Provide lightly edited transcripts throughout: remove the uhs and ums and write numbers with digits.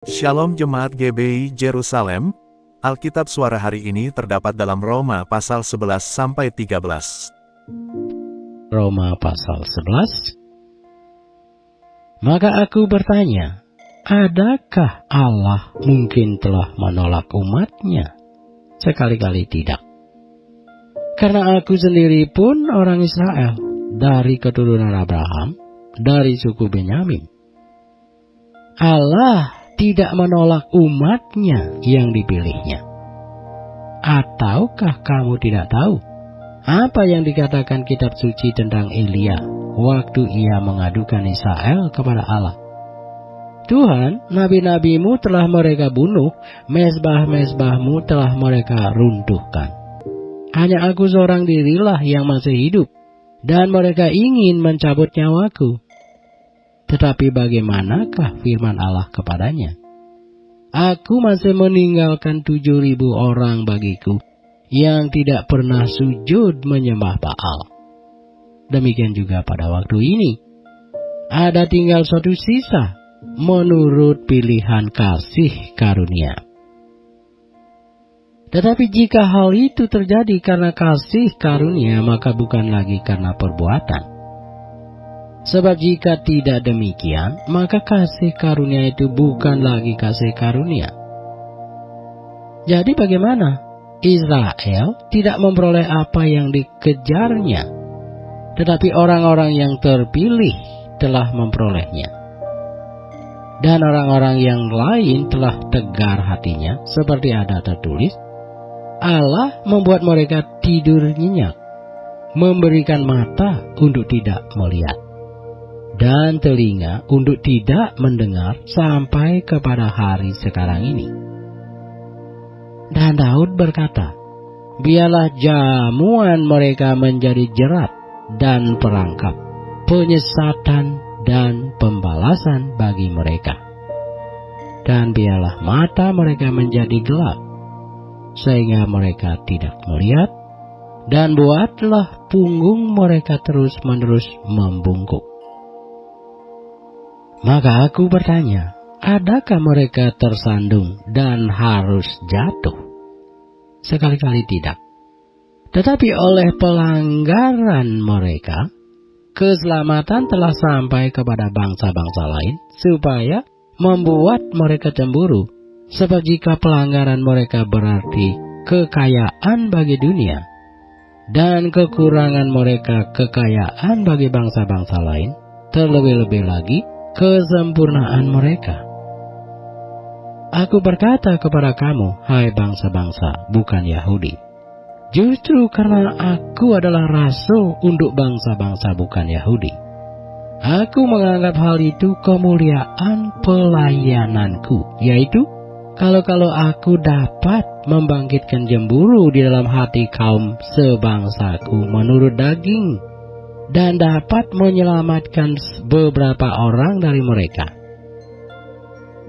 Shalom Jemaat GBI Jerusalem, Alkitab suara hari ini terdapat dalam Roma pasal 11-13. Roma pasal 11. Maka aku bertanya, adakah Allah mungkin telah menolak umatnya? Sekali-kali tidak. Karena aku sendiri pun orang Israel, dari keturunan Abraham, dari suku Benyamin. Allah tidak menolak umatnya yang dipilihnya. Ataukah kamu tidak tahu apa yang dikatakan kitab suci tentang Elia waktu ia mengadukan Israel kepada Allah? Tuhan, nabi-nabimu telah mereka bunuh, mezbah-mezbahmu telah mereka runtuhkan. Hanya aku seorang dirilah yang masih hidup, dan mereka ingin mencabut nyawaku. Tetapi bagaimanakah firman Allah kepadanya? Aku masih meninggalkan 7.000 orang bagiku yang tidak pernah sujud menyembah Baal. Demikian juga pada waktu ini. Ada tinggal suatu sisa menurut pilihan kasih karunia. Tetapi jika hal itu terjadi karena kasih karunia, maka bukan lagi karena perbuatan. Sebab jika tidak demikian, maka kasih karunia itu bukan lagi kasih karunia. Jadi bagaimana? Israel tidak memperoleh apa yang dikejarnya, tetapi orang-orang yang terpilih telah memperolehnya. Dan orang-orang yang lain telah tegar hatinya, seperti ada tertulis, Allah membuat mereka tidur nyenyak, memberikan mata untuk tidak melihat, dan telinga untuk tidak mendengar sampai kepada hari sekarang ini. Dan Daud berkata, biarlah jamuan mereka menjadi jerat dan perangkap, penyesatan dan pembalasan bagi mereka. Dan biarlah mata mereka menjadi gelap, sehingga mereka tidak melihat, dan buatlah punggung mereka terus-menerus membungkuk. Maka aku bertanya, adakah mereka tersandung dan harus jatuh? Sekali-kali tidak. Tetapi oleh pelanggaran mereka, keselamatan telah sampai kepada bangsa-bangsa lain, supaya membuat mereka cemburu. Sebab jika pelanggaran mereka berarti kekayaan bagi dunia, dan kekurangan mereka kekayaan bagi bangsa-bangsa lain, terlebih-lebih lagi kesempurnaan mereka. Aku berkata kepada kamu, hai bangsa-bangsa, bukan Yahudi, justru karena aku adalah rasul untuk bangsa-bangsa bukan Yahudi, aku menganggap hal itu kemuliaan pelayananku, yaitu kalau aku dapat membangkitkan cemburu di dalam hati kaum sebangsaku menurut daging, dan dapat menyelamatkan beberapa orang dari mereka.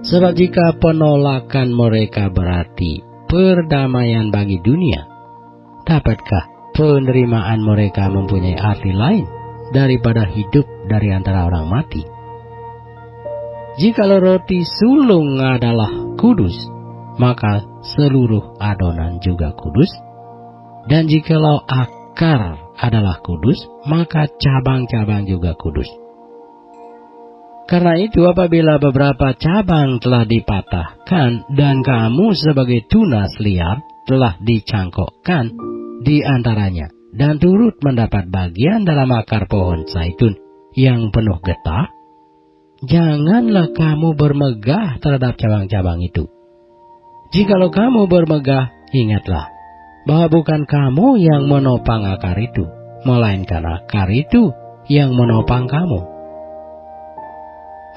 Sebab jika penolakan mereka berarti perdamaian bagi dunia, dapatkah penerimaan mereka mempunyai arti lain daripada hidup dari antara orang mati? Jikalau roti sulung adalah kudus, maka seluruh adonan juga kudus. Dan jikalau akar adalah kudus, maka cabang-cabang juga kudus. Karena itu apabila beberapa cabang telah dipatahkan, dan kamu sebagai tunas liar telah dicangkokkan di antaranya, dan turut mendapat bagian dalam akar pohon zaitun yang penuh getah, janganlah kamu bermegah terhadap cabang-cabang itu. Jikalau kamu bermegah, ingatlah bahwa bukan kamu yang menopang akar itu, melainkan akar itu yang menopang kamu.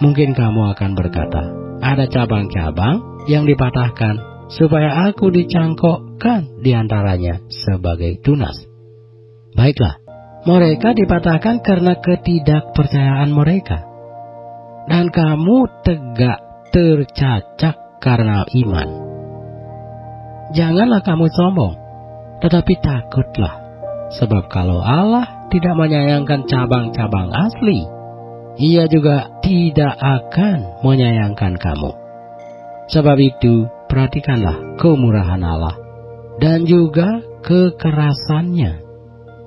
Mungkin kamu akan berkata, ada cabang-cabang yang dipatahkan supaya aku dicangkokkan di antaranya sebagai tunas. Baiklah, mereka dipatahkan karena ketidakpercayaan mereka, dan kamu tegak tercacak karena iman. Janganlah kamu sombong, tetapi takutlah, sebab kalau Allah tidak menyayangkan cabang-cabang asli, Ia juga tidak akan menyayangkan kamu. Sebab itu, perhatikanlah kemurahan Allah dan juga kekerasannya,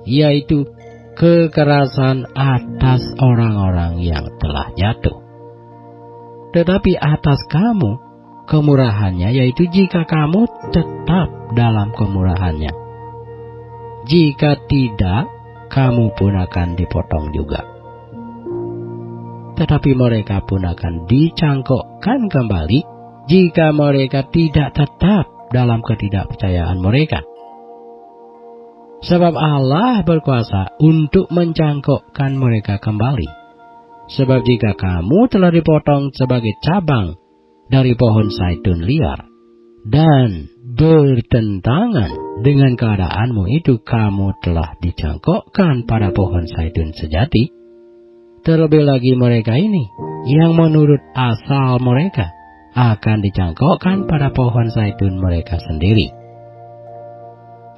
yaitu kekerasan atas orang-orang yang telah jatuh. Tetapi atas kamu, kemurahannya, yaitu jika kamu tetap dalam kemurahannya. Jika tidak, kamu pun akan dipotong juga. Tetapi mereka pun akan dicangkokkan kembali jika mereka tidak tetap dalam ketidakpercayaan mereka. Sebab Allah berkuasa untuk mencangkokkan mereka kembali. Sebab jika kamu telah dipotong sebagai cabang dari pohon zaitun liar dan bertentangan dengan keadaanmu itu, kamu telah dicangkokkan pada pohon zaitun sejati. Terlebih lagi mereka ini yang menurut asal mereka akan dicangkokkan pada pohon zaitun mereka sendiri.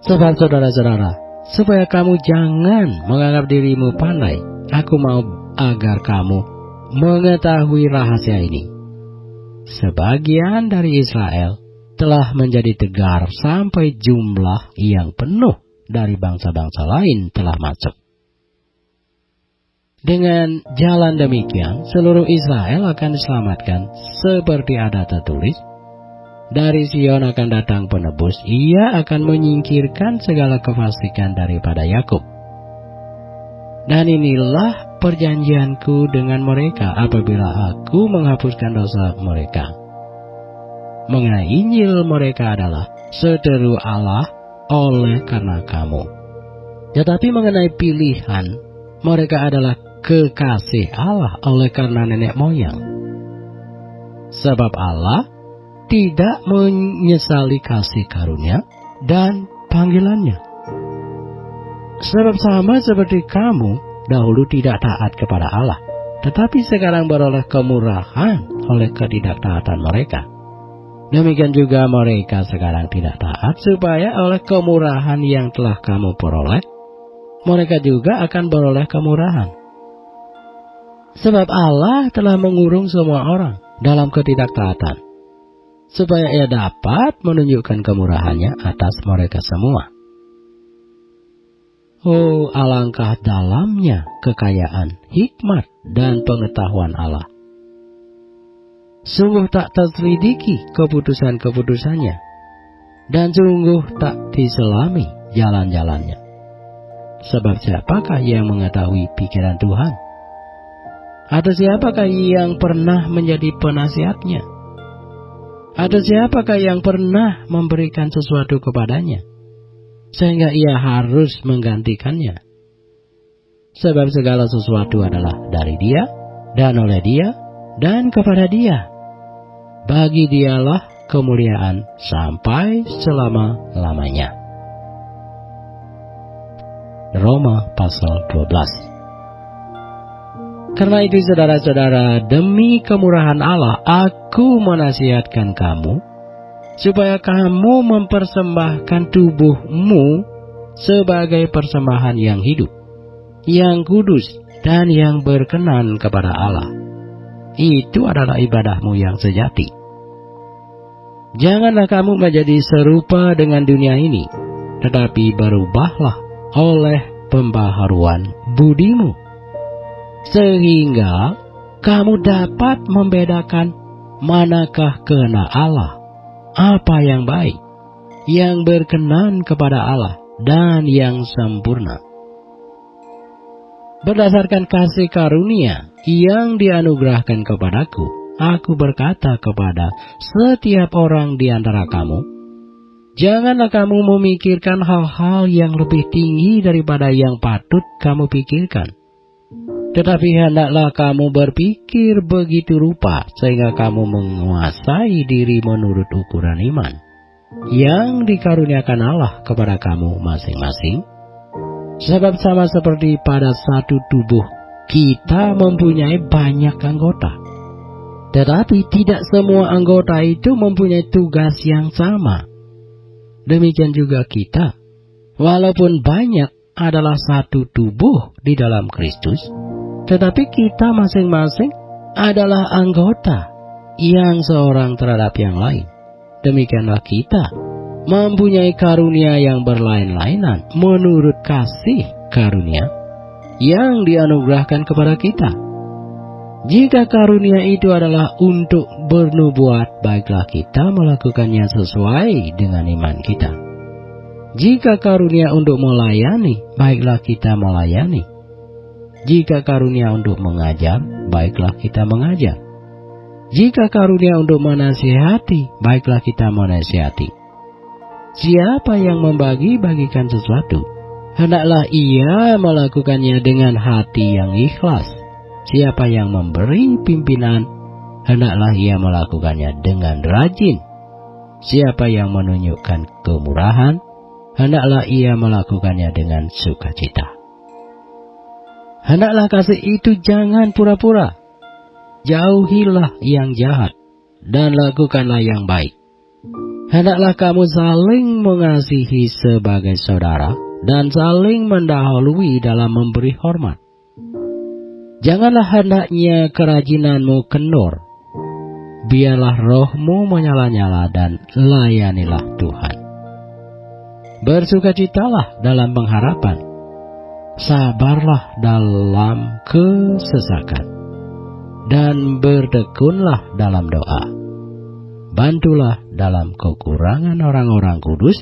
Sebab saudara-saudara, supaya kamu jangan menganggap dirimu pandai, aku mau agar kamu mengetahui rahasia ini. Sebagian dari Israel telah menjadi tegar sampai jumlah yang penuh dari bangsa-bangsa lain telah masuk. Dengan jalan demikian, seluruh Israel akan diselamatkan, seperti ada tertulis, dari Sion akan datang penebus, ia akan menyingkirkan segala kefasikan daripada Yakub. Dan inilah perjanjianku dengan mereka apabila aku menghapuskan dosa mereka. Mengenai Injil mereka adalah seteru Allah oleh karena kamu. Tetapi mengenai pilihan, mereka adalah kekasih Allah oleh karena nenek moyang. Sebab Allah tidak menyesali kasih karunia dan panggilannya. Sebab sama seperti kamu dahulu tidak taat kepada Allah, tetapi sekarang beroleh kemurahan oleh ketidaktaatan mereka. Demikian juga mereka sekarang tidak taat, supaya oleh kemurahan yang telah kamu peroleh, mereka juga akan beroleh kemurahan. Sebab Allah telah mengurung semua orang dalam ketidaktaatan, supaya ia dapat menunjukkan kemurahannya atas mereka semua. Oh, alangkah dalamnya kekayaan, hikmat, dan pengetahuan Allah. Sungguh tak terselidiki keputusan-keputusannya, dan sungguh tak diselami jalan-jalannya. Sebab siapakah yang mengetahui pikiran Tuhan? Atau siapakah yang pernah menjadi penasihatnya? Atau siapakah yang pernah memberikan sesuatu kepadanya, sehingga ia harus menggantikannya? Sebab segala sesuatu adalah dari Dia, dan oleh Dia, dan kepada Dia. Bagi Dialah kemuliaan sampai selama-lamanya. Roma pasal 12. Karena itu saudara-saudara, demi kemurahan Allah, aku menasihatkan kamu, supaya kamu mempersembahkan tubuhmu sebagai persembahan yang hidup, yang kudus, dan yang berkenan kepada Allah. Itu adalah ibadahmu yang sejati. Janganlah kamu menjadi serupa dengan dunia ini, tetapi berubahlah oleh pembaharuan budimu, sehingga kamu dapat membedakan manakah kehendak Allah, apa yang baik, yang berkenan kepada Allah, dan yang sempurna. Berdasarkan kasih karunia yang dianugerahkan kepadaku, aku berkata kepada setiap orang di antara kamu, janganlah kamu memikirkan hal-hal yang lebih tinggi daripada yang patut kamu pikirkan. Tetapi hendaklah kamu berpikir begitu rupa, sehingga kamu menguasai diri menurut ukuran iman yang dikaruniakan Allah kepada kamu masing-masing. Sebab sama seperti pada satu tubuh, kita mempunyai banyak anggota, tetapi tidak semua anggota itu mempunyai tugas yang sama. Demikian juga kita, walaupun banyak, adalah satu tubuh di dalam Kristus, tetapi kita masing-masing adalah anggota yang seorang terhadap yang lain, demikianlah kita mempunyai karunia yang berlain-lainan menurut kasih karunia yang dianugerahkan kepada kita. Jika karunia itu adalah untuk bernubuat, baiklah kita melakukannya sesuai dengan iman kita. Jika karunia untuk melayani, baiklah kita melayani. Jika karunia untuk mengajar, baiklah kita mengajar. Jika karunia untuk menasihati, baiklah kita menasihati. Siapa yang membagi-bagikan sesuatu, hendaklah ia melakukannya dengan hati yang ikhlas. Siapa yang memberi pimpinan, hendaklah ia melakukannya dengan rajin. Siapa yang menunjukkan kemurahan, hendaklah ia melakukannya dengan sukacita. Hendaklah kasih itu jangan pura-pura. Jauhilah yang jahat dan lakukanlah yang baik. Hendaklah kamu saling mengasihi sebagai saudara dan saling mendahului dalam memberi hormat. Janganlah hendaknya kerajinanmu kendor. Biarlah rohmu menyala-nyala dan layanilah Tuhan. Bersukacitalah dalam pengharapan. Sabarlah dalam kesesakan. Dan bertekunlah dalam doa. Bantulah dalam kekurangan orang-orang kudus.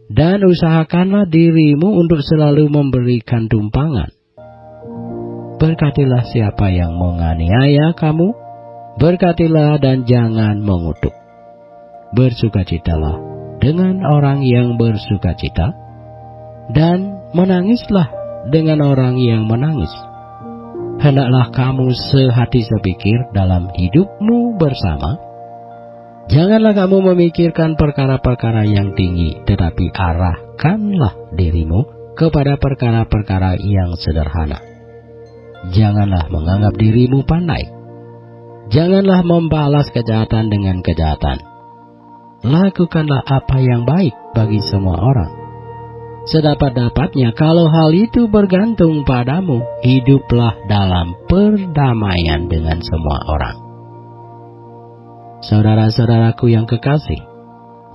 Dan usahakanlah dirimu untuk selalu memberikan tumpangan. Berkatilah siapa yang menganiaya kamu, berkatilah dan jangan mengutuk. Bersukacitalah dengan orang yang bersukacita, dan menangislah dengan orang yang menangis. Hendaklah kamu sehati sepikir dalam hidupmu bersama. Janganlah kamu memikirkan perkara-perkara yang tinggi, tetapi arahkanlah dirimu kepada perkara-perkara yang sederhana. Janganlah menganggap dirimu pandai. Janganlah membalas kejahatan dengan kejahatan. Lakukanlah apa yang baik bagi semua orang. Sedapat-dapatnya, kalau hal itu bergantung padamu, hiduplah dalam perdamaian dengan semua orang. Saudara-saudaraku yang kekasih,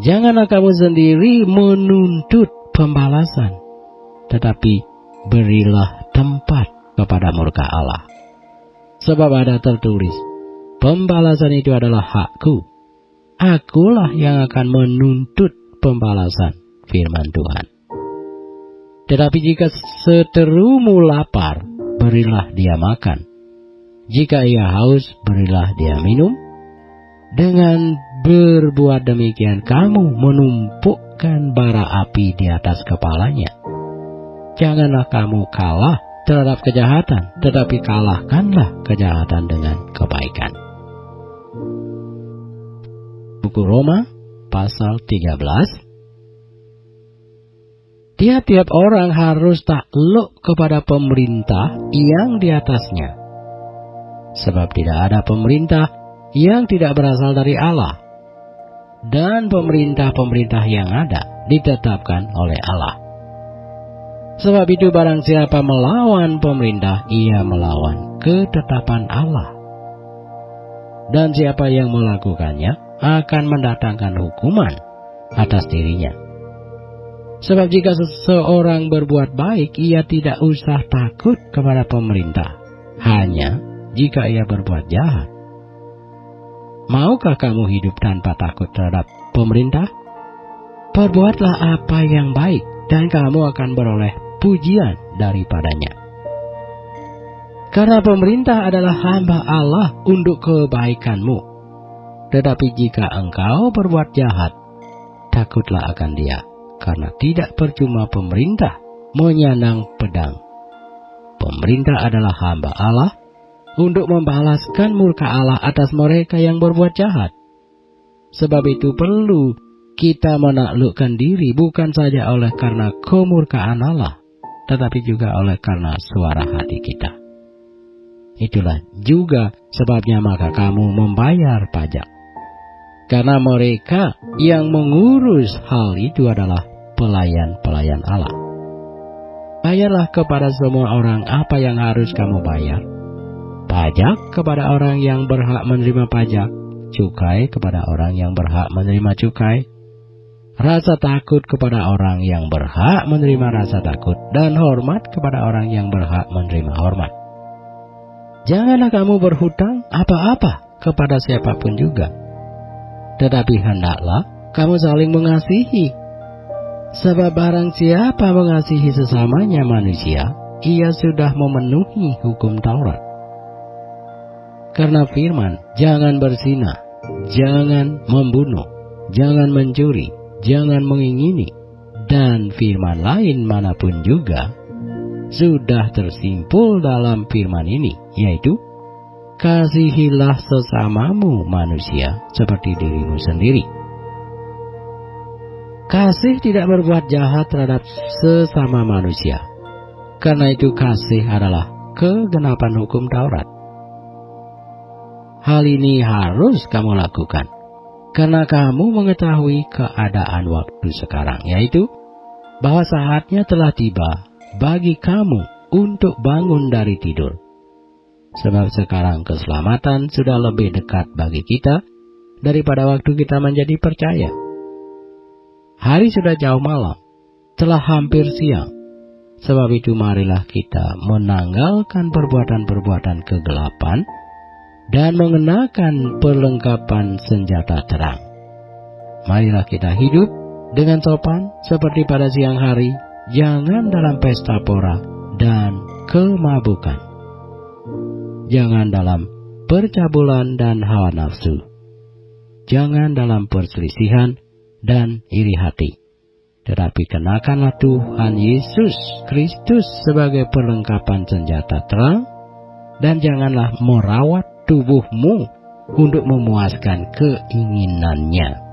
janganlah kamu sendiri menuntut pembalasan, tetapi berilah tempat kepada murka Allah. Sebab ada tertulis, pembalasan itu adalah hakku. Akulah yang akan menuntut pembalasan, firman Tuhan. Tetapi jika seterumu lapar, berilah dia makan. Jika ia haus, berilah dia minum. Dengan berbuat demikian, kamu menumpukkan bara api di atas kepalanya. Janganlah kamu kalah terhadap kejahatan, tetapi kalahkanlah kejahatan dengan kebaikan. Buku Roma pasal 13. Tiap-tiap orang harus takluk kepada pemerintah yang di atasnya, sebab tidak ada pemerintah yang tidak berasal dari Allah, dan pemerintah-pemerintah yang ada ditetapkan oleh Allah. Sebab itu barang siapa melawan pemerintah, ia melawan ketetapan Allah. Dan siapa yang melakukannya akan mendatangkan hukuman atas dirinya. Sebab jika seseorang berbuat baik, ia tidak usah takut kepada pemerintah, hanya jika ia berbuat jahat. Maukah kamu hidup tanpa takut terhadap pemerintah? Perbuatlah apa yang baik, dan kamu akan beroleh pujian daripadanya. Karena pemerintah adalah hamba Allah untuk kebaikanmu. Tetapi jika engkau berbuat jahat, takutlah akan dia, karena tidak percuma pemerintah menyandang pedang. Pemerintah adalah hamba Allah untuk membalaskan murka Allah atas mereka yang berbuat jahat. Sebab itu perlu kita menaklukkan diri, bukan saja oleh karena kemurkaan Allah, tetapi juga oleh karena suara hati kita. Itulah juga sebabnya maka kamu membayar pajak. Karena mereka yang mengurus hal itu adalah pelayan-pelayan Allah. Bayarlah kepada semua orang apa yang harus kamu bayar. Pajak kepada orang yang berhak menerima pajak, cukai kepada orang yang berhak menerima cukai, rasa takut kepada orang yang berhak menerima rasa takut, dan hormat kepada orang yang berhak menerima hormat. Janganlah kamu berhutang apa-apa kepada siapapun juga, tetapi hendaklah kamu saling mengasihi. Sebab barang siapa mengasihi sesamanya manusia, ia sudah memenuhi hukum Taurat. Karena firman, jangan berzina, jangan membunuh, jangan mencuri, jangan mengingini, dan firman lain manapun juga sudah tersimpul dalam firman ini, yaitu kasihilah sesamamu manusia seperti dirimu sendiri. Kasih tidak berbuat jahat terhadap sesama manusia. Karena itu kasih adalah kegenapan hukum Taurat. Hal ini harus kamu lakukan, karena kamu mengetahui keadaan waktu sekarang, yaitu bahwa saatnya telah tiba bagi kamu untuk bangun dari tidur. Sebab sekarang keselamatan sudah lebih dekat bagi kita daripada waktu kita menjadi percaya. Hari sudah jauh malam, telah hampir siang. Sebab itu marilah kita menanggalkan perbuatan-perbuatan kegelapan dan mengenakan perlengkapan senjata terang. Marilah kita hidup dengan sopan seperti pada siang hari, jangan dalam pesta pora dan kemabukan. Jangan dalam percabulan dan hawa nafsu. Jangan dalam perselisihan dan iri hati. Tetapi kenakanlah Tuhan Yesus Kristus sebagai perlengkapan senjata terang, dan janganlah merawat tubuhmu untuk memuaskan keinginannya.